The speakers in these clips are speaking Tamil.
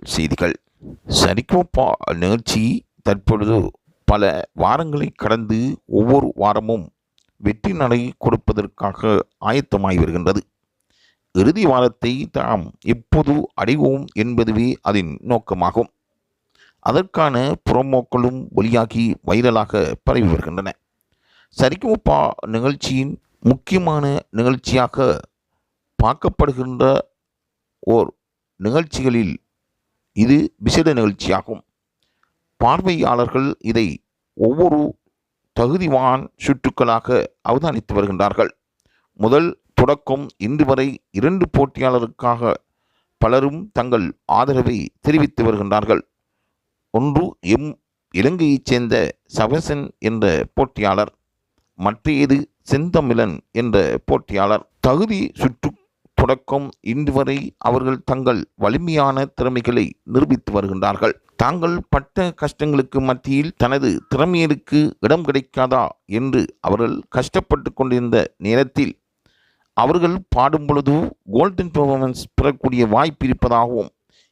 செய்திகள். சரிகமபா நிகழ்ச்சி தற்பொழுது பல வாரங்களை கடந்து ஒவ்வொரு வாரமும் வெற்றி நடை கொடுப்பதற்காக ஆயத்தமாகி வருகின்றது. இறுதி வாரத்தை தாம் எப்போது அடைவோம் என்பதுவே அதன் நோக்கமாகும். அதற்கான புறமோக்களும் வெளியாகி வைரலாக பரவி வருகின்றன. சரிகமபா நிகழ்ச்சியின் முக்கியமான நிகழ்ச்சியாக பார்க்கப்படுகின்ற ஓர் நிகழ்ச்சிகளில் இது விசேட நிகழ்ச்சியாகும். பார்வையாளர்கள் இதை ஒவ்வொரு தகுதிவான் சுற்றுக்களாக அவதானித்து வருகின்றார்கள். முதல் தொடக்கம் இன்று வரை 2 போட்டியாளருக்காக பலரும் தங்கள் ஆதரவை தெரிவித்து வருகின்றார்கள். ஒன்று இலங்கையைச் சேர்ந்த சவசன் என்ற போட்டியாளர், மற்றையது செந்தமிழன் என்ற போட்டியாளர். தகுதி சுற்று தொடக்கம் இன்று வரை அவர்கள் தங்கள் வலிமையான திறமைகளை நிரூபித்து வருகின்றார்கள். தாங்கள் பட்ட கஷ்டங்களுக்கு மத்தியில் தனது திறமைகளுக்கு இடம் கிடைக்காதா என்று அவர்கள் கஷ்டப்பட்டு கொண்டிருந்த நேரத்தில் அவர்கள் பாடும் பொழுது கோல்டன் பெர்ஃபார்மன்ஸ் பெறக்கூடிய வாய்ப்பு இருப்பதாகவும்,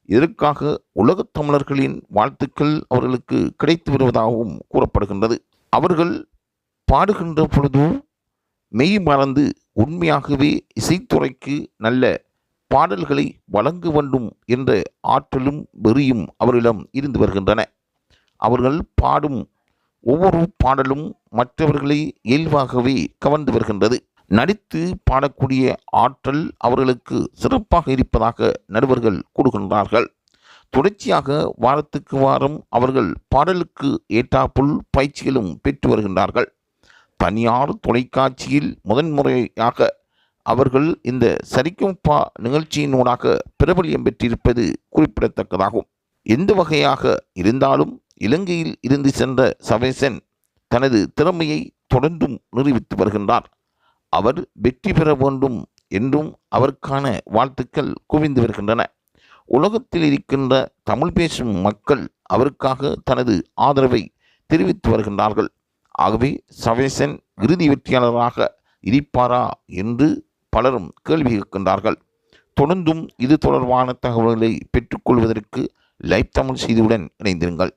இதற்காக உலகத் தமிழர்களின் வாழ்த்துக்கள் அவர்களுக்கு கிடைத்து வருவதாகவும் கூறப்படுகின்றது. அவர்கள் பாடுகின்ற பொழுது மெய் மறந்து உண்மையாகவே இசைத்துறைக்கு நல்ல பாடல்களை வழங்க வேண்டும் என்ற ஆற்றலும் வெறியும் அவர்களிடம் இருந்து வருகின்றன. அவர்கள் பாடும் ஒவ்வொரு பாடலும் மற்றவர்களை இயல்பாகவே கவர்ந்து வருகின்றது. நடித்து பாடக்கூடிய ஆற்றல் அவர்களுக்கு சிறப்பாக இருப்பதாக நடுவர்கள் கூறுகின்றார்கள். தொடர்ச்சியாக வாரத்துக்கு வாரம் அவர்கள் பாடலுக்கு ஏற்றாப்புல் பயிற்சிகளும் பெற்று வருகின்றார்கள். தனியார் தொலைக்காட்சியில் முதன்முறையாக அவர்கள் இந்த சரிகமபா நிகழ்ச்சியினூடாக பிரபல்யம் பெற்றிருப்பது குறிப்பிடத்தக்கதாகும். எந்த வகையாக இருந்தாலும் இலங்கையில் இருந்து சென்ற சவேசன் தனது திறமையை தொடர்ந்தும் நிரூபித்து வருகின்றார். அவர் வெற்றி பெற வேண்டும் என்றும் அவருக்கான வாழ்த்துக்கள் குவிந்து வருகின்றன. உலகத்தில் இருக்கின்ற தமிழ் பேசும் மக்கள் அவருக்காக தனது ஆதரவை தெரிவித்து வருகின்றார்கள். ஆகவே சவேசன் இறுதி வெற்றியாளராக இருப்பாரா என்று பலரும் கேள்வி கேட்கின்றார்கள். தொடர்ந்தும் இது தொடர்பான தகவல்களை பெற்றுக்கொள்வதற்கு லைவ் தமிழ் செய்தியுடன் இணைந்திருங்கள்.